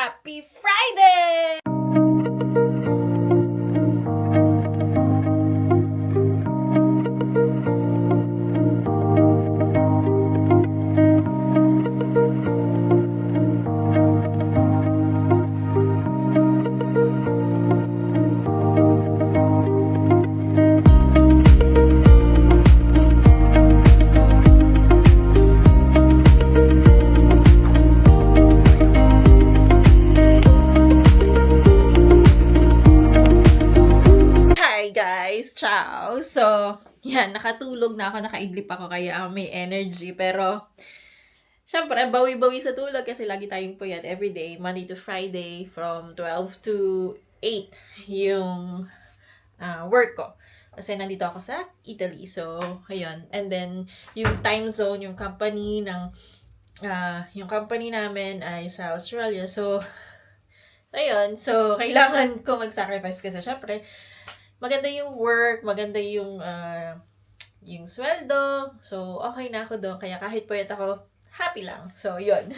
Happy Friday! Hi guys! Ciao! So, yan, nakatulog na ako, nakaidlip ako kaya may energy. Pero, syempre, bawi-bawi sa tulog kasi lagi tayong puyat everyday, Monday to Friday, from 12 to 8 yung work ko. Kasi nandito ako sa Italy. So, ayun. And then, yung time zone, yung company namin ay sa Australia. So, ayun. So, kailangan ko mag-sacrifice kasi syempre, maganda yung work, maganda yung sweldo. So, okay na ako doon. Kaya kahit puyat ako, happy lang. So, yun.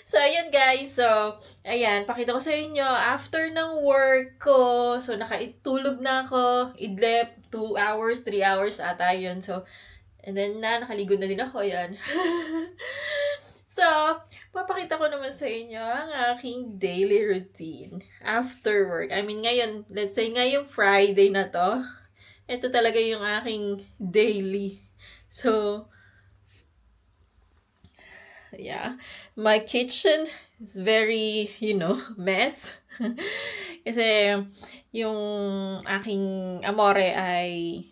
So, ayun guys. So, ayan. Pakita ko sa inyo. After ng work ko, so, nakaitulog na ako. Idlip, 2 hours, 3 hours ata yun. So, and then nakaligo na din ako. Ayan. So, papakita ko naman sa inyo ang aking daily routine after work. I mean, ngayon, let's say ngayong Friday na to, ito talaga yung aking daily. So, yeah. My kitchen is very, mess. Kasi, yung aking amore ay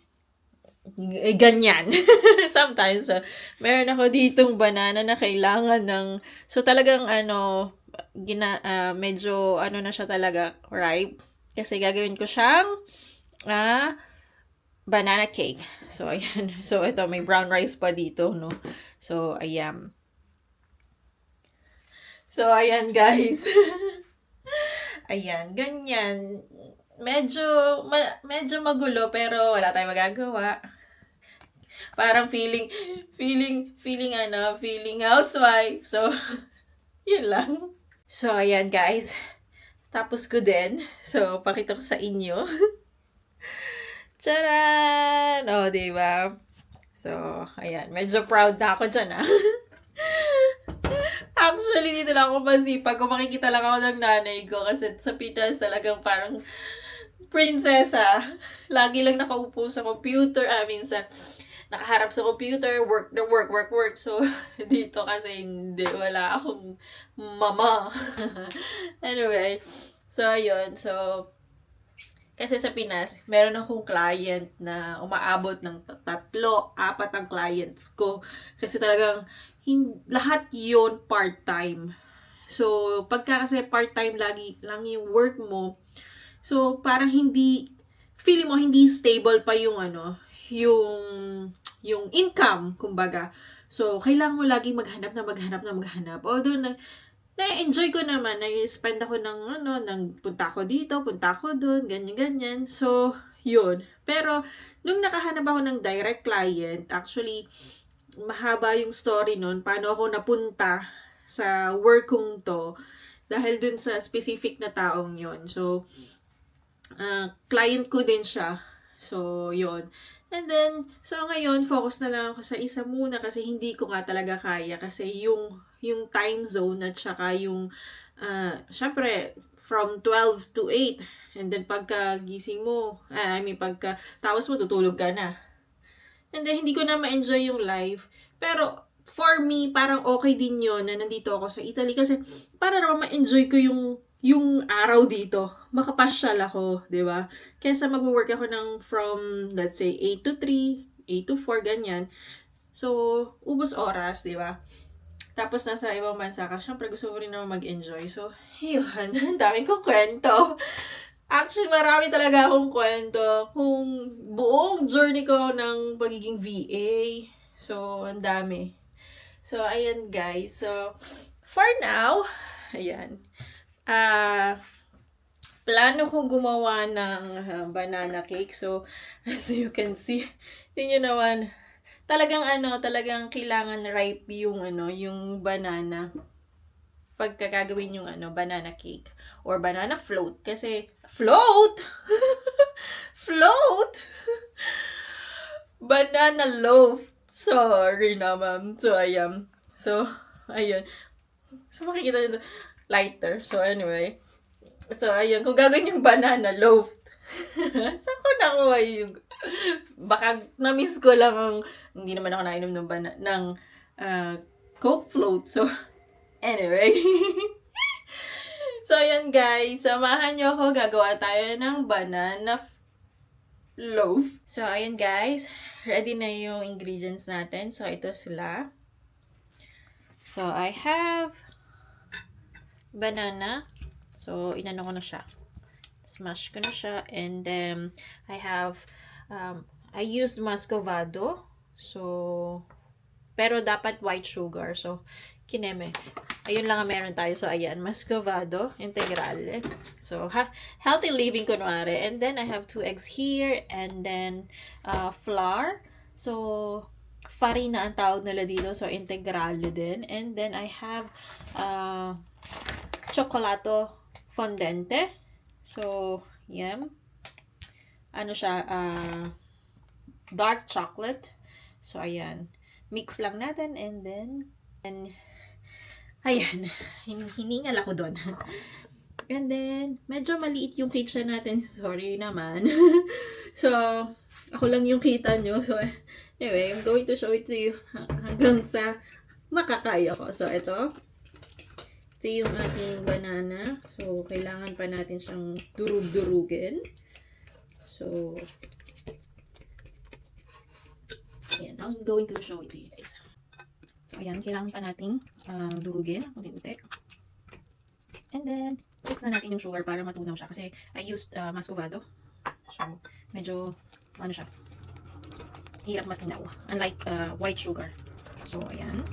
ganyan. Sometimes, meron ako ditong banana na kailangan ng, so talagang medyo na siya talaga, ripe. Kasi gagawin ko siyang banana cake. So, ayan. So, ito, may brown rice pa dito, no? So, ayan. So, ayan, guys. Ayan, ganyan. Medyo magulo, pero wala tayong magagawa. Parang feeling housewife. So, yun lang. So, ayan guys. Tapos ko din. So, pakita ko sa inyo. Charan! O, diba? So, ayan. Medyo proud na ako dyan, Actually, dito lang ako masipag. Kung makikita lang ako ng nanay ko. Kasi sa Pinas talagang parang prinsesa. Lagi lang nakaupo sa computer. Minsan, nakaharap sa computer, work. So, dito kasi wala akong mama. Anyway, so, ayun. So, kasi sa Pinas, meron akong client na umaabot ng 3-4 ang clients ko. Kasi talagang, lahat yon part-time. So, pagka kasi part-time lagi lang yung work mo, so, parang feeling mo hindi stable pa yung yung income, kumbaga. So, kailangan mo lagi maghanap. Although, na-enjoy ko naman, na-spend ako ng punta ako dito, punta ako doon, ganyan. So, yun. Pero, nung nakahanap ako ng direct client, actually, mahaba yung story nun, paano ako napunta sa work kong to, dahil dun sa specific na taong yon. So, client ko din siya. So, yon. And then, so ngayon, focus na lang ako sa isa muna kasi hindi ko nga talaga kaya. Kasi yung time zone at saka yung, syempre, from 12 to 8. And then, pagka gising mo, pagka tapos mo, tutulog ka na. And then, hindi ko na ma-enjoy yung life. Pero, for me, parang okay din yun na nandito ako sa Italy. Kasi, para naman ma-enjoy ko yung araw dito, makapasyal ako, di ba? Kesa mag-work ako from, let's say, 8 to 3, 8 to 4, ganyan. So, ubos oras, di ba? Tapos, nasa ibang bansa ka, syempre gusto mo rin naman mag-enjoy. So, yun, ang daming kong kwento. Actually, marami talaga akong kwento. Kung buong journey ko ng pagiging VA. So, ang dami. So, ayan guys. So, for now, ayan. Plano kong gumawa ng banana cake. So, as you can see, tingnan naman, talagang kailangan ripe yung banana. pagka gagawin yung banana cake or banana float. Kasi, float! Float! Banana loaf. Sorry naman. So, ayan. So, ayun. So, makikita nyo lighter. So, anyway. So, ayun. Kung gagawin yung banana loaf, saan ko nakuha yung... Baka na-miss ko lang ang... Hindi naman ako nainom ng Coke float. So, anyway. So, ayan guys. Samahan nyo ako. Gagawa tayo ng banana loaf. So, ayan guys. Ready na yung ingredients natin. So, ito sila. So, I have banana. So, inano ko na siya. Smash ko na siya. And then, I have, I used muscovado. So, pero dapat white sugar. So, kineme. Ayun lang ang meron tayo. So, ayan. Muscovado. Integral. So, healthy living kunwari. And then, I have 2 eggs here. And then, flour. So, farina ang tawag nila dito. So, integral din. And then, I have chocolate fondente. So, yan. Ano siya? Dark chocolate. So, ayan. Mix lang natin. And then, ayan. Hiningal ako doon. And then, medyo maliit yung picture natin. Sorry naman. So, ako lang yung kita nyo. So, anyway, I'm going to show it to you hanggang sa makakaya ko. So, ito yung ating banana. So, kailangan pa natin siyang durug-durugin. So, ayan. I'm going to show it to you guys. So, ayan. Kailangan pa nating durugin. Unti-unti. And then, mix na natin yung sugar para matunaw siya. Kasi, I used muscovado. So, medyo, ano siya, hirap matinaw. Unlike white sugar. So, ayan.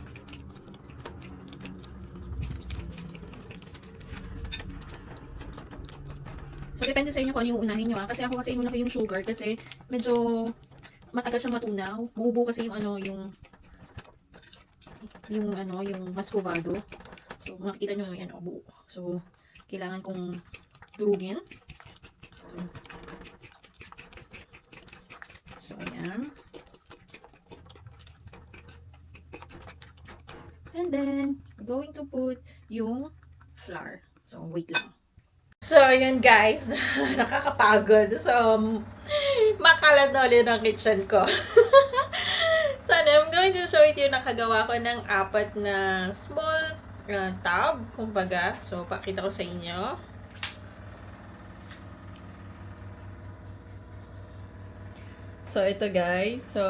So, depende sa inyo kung ano yung unahin nyo. Kasi ako kasi inuna ko yung sugar kasi medyo matagal siyang matunaw. Buo kasi yung yung muscovado. So, makikita nyo yan, buo. So, kailangan kong durugin. So, ayan. And then, going to put yung flour. So, wait lang. So, yun guys. Nakakapagod. So, makalat na ulit ang kitchen ko. So, I'm going to show it you. Nakagawa ko ng 4 na small tub, kumbaga. So, pakita ko sa inyo. So, ito guys. So,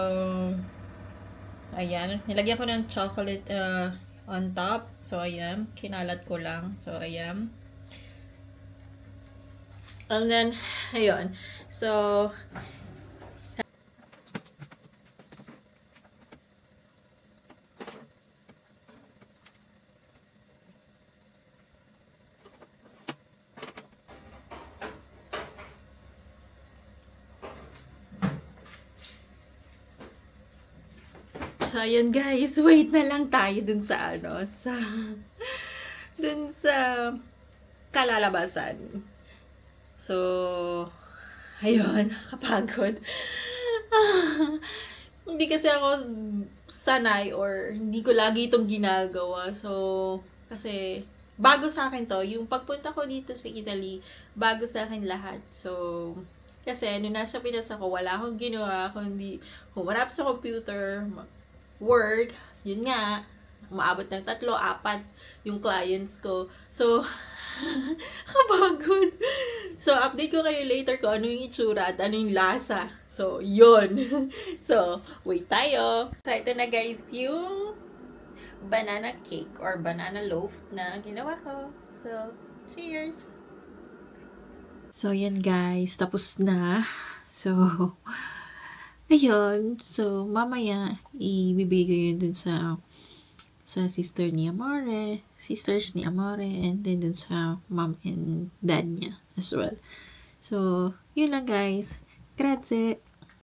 ayan. Nilagyan ko ng chocolate on top. So, ayan. Kinalat ko lang. So, ayan. And then, ayun. So, ayun guys, wait na lang tayo dun sa dun sa kalalabasan. So, ayun, nakakapagod. Hindi kasi ako sanay or hindi ko lagi itong ginagawa. So, kasi bago sa akin to, yung pagpunta ko dito sa Italy, bago sa akin lahat. So, kasi nung nasa Pinas ako, wala akong ginawa, kundi humarap sa computer, work, yun nga, umaabot ng 3, 4 yung clients ko. So, kapagod. So, update ko kayo later kung ano yung itsura at ano yung lasa. So, yun. So, wait tayo. So, ito na guys yung banana cake or banana loaf na ginawa ko. So, cheers! So, yan guys. Tapos na. So, ayun. So, mamaya, ibibigay ko yun dun sa sisters ni Amore, and then dun sa mom and dad niya as well. So, yun lang guys. Grazie!